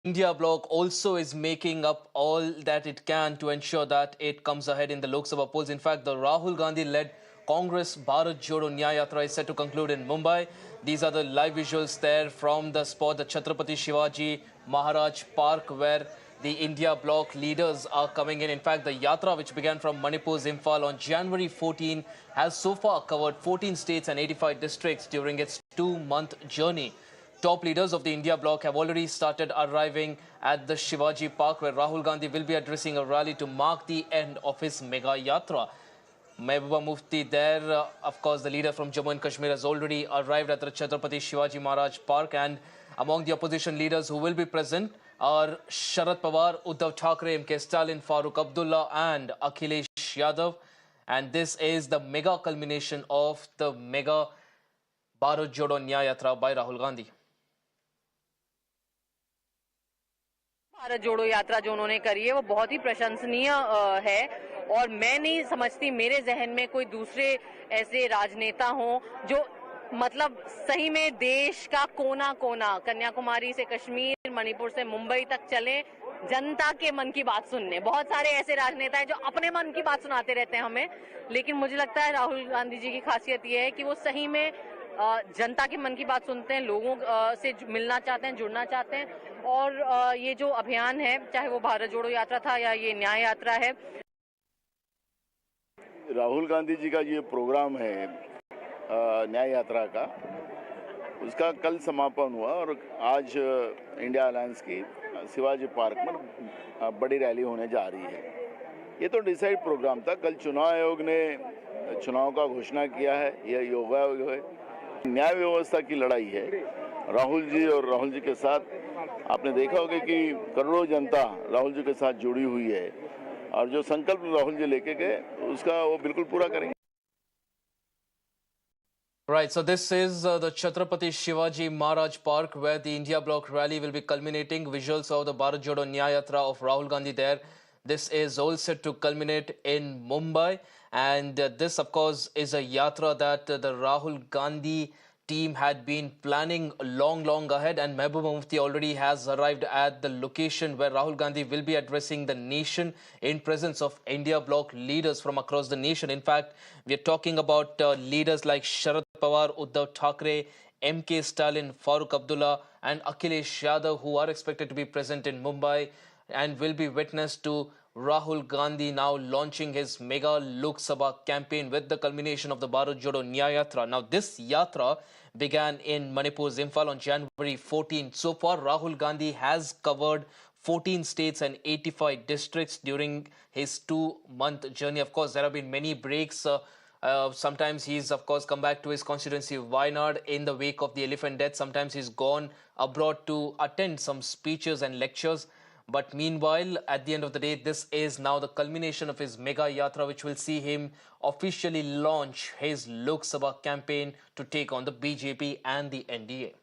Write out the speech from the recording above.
India bloc also is making up all that it can to ensure that it comes ahead in the Lok Sabha polls. In fact, the Rahul Gandhi-led Congress Bharat Jodo Nyaya Yatra is set to conclude in Mumbai. These are the live visuals there from the spot, the Chhatrapati Shivaji Maharaj Park, where the India bloc leaders are coming in. In fact, the Yatra, which began from Manipur's Imphal on January 14, has so far covered 14 states and 85 districts during its 2-month journey. Top leaders of the India bloc have already started arriving at the Shivaji Park, where Rahul Gandhi will be addressing a rally to mark the end of his mega yatra. Mehbooba Mufti there, of course, the leader from Jammu and Kashmir, has already arrived at the Chhatrapati Shivaji Maharaj Park. And among the opposition leaders who will be present are Sharad Pawar, Uddhav Thackeray, M.K. Stalin, Farooq Abdullah and Akhilesh Yadav. And this is the mega culmination of the mega Bharat Jodo Nyaya Yatra by Rahul Gandhi. Bharat जोड़ो यात्रा जो उन्होंने करी है वो बहुत ही प्रशंसनीय है और मैं नहीं समझती मेरे जहन में कोई दूसरे ऐसे राजनेता हों जो मतलब सही में देश का कोना कोना कन्याकुमारी से कश्मीर मणिपुर से मुंबई तक चले जनता के मन की बात सुनने। बहुत सारे ऐसे राजनेता हैं जो अपने मन की बात सुनाते रहते हैं हमें, लेकिन मुझे लगता है राहुल गांधी जी की खासियत ये है कि वो सही में जनता के मन की बात सुनते हैं, लोगों से मिलना चाहते हैं, जुड़ना चाहते हैं। और ये जो अभियान है, चाहे वो भारत जोड़ो यात्रा था या ये न्याय यात्रा है, राहुल गांधी जी का ये प्रोग्राम है न्याय यात्रा का, उसका कल समापन हुआ और आज इंडिया अलायंस की शिवाजी पार्क में बड़ी रैली होने जा रही है। ये तो डिसाइड प्रोग्राम था। कल चुनाव आयोग ने चुनाव का घोषणा किया है। यह योगा है, न्याय व्यवस्था की लड़ाई है। राहुल जी और राहुल जी के साथ आपने देखा होगा कि करोड़ों जनता राहुल जी के साथ जुड़ी हुई है और जो संकल्प राहुल जी लेके गए उसका वो बिल्कुल पूरा करेंगे। Right, so this is the Chhatrapati Shivaji Maharaj Park, where the India bloc rally will be culminating. Visuals of the Bharat Jodo Nyaya Yatra of Rahul Gandhi there. This is all set to culminate in Mumbai, and this, of course, is a yatra that the Rahul Gandhi team had been planning long ahead, and Mehbooba Mufti already has arrived at the location where Rahul Gandhi will be addressing the nation in presence of India bloc leaders from across the nation. In fact, we are talking about leaders like Sharad Pawar, Uddhav Thackeray, M.K. Stalin, Farooq Abdullah and Akhilesh Yadav, who are expected to be present in Mumbai and will be witness to Rahul Gandhi now launching his mega Lok Sabha campaign with the culmination of the Bharat Jodo Nyaya Yatra. Now, this yatra began in Manipur's Imphal on January 14. So far, Rahul Gandhi has covered 14 states and 85 districts during his 2-month journey. Of course, there have been many breaks. Sometimes he's, of course, come back to his constituency of Wayanad in the wake of the elephant death. Sometimes he's gone abroad to attend some speeches and lectures. But meanwhile, at the end of the day, this is now the culmination of his mega yatra, which will see him officially launch his Lok Sabha campaign to take on the BJP and the NDA.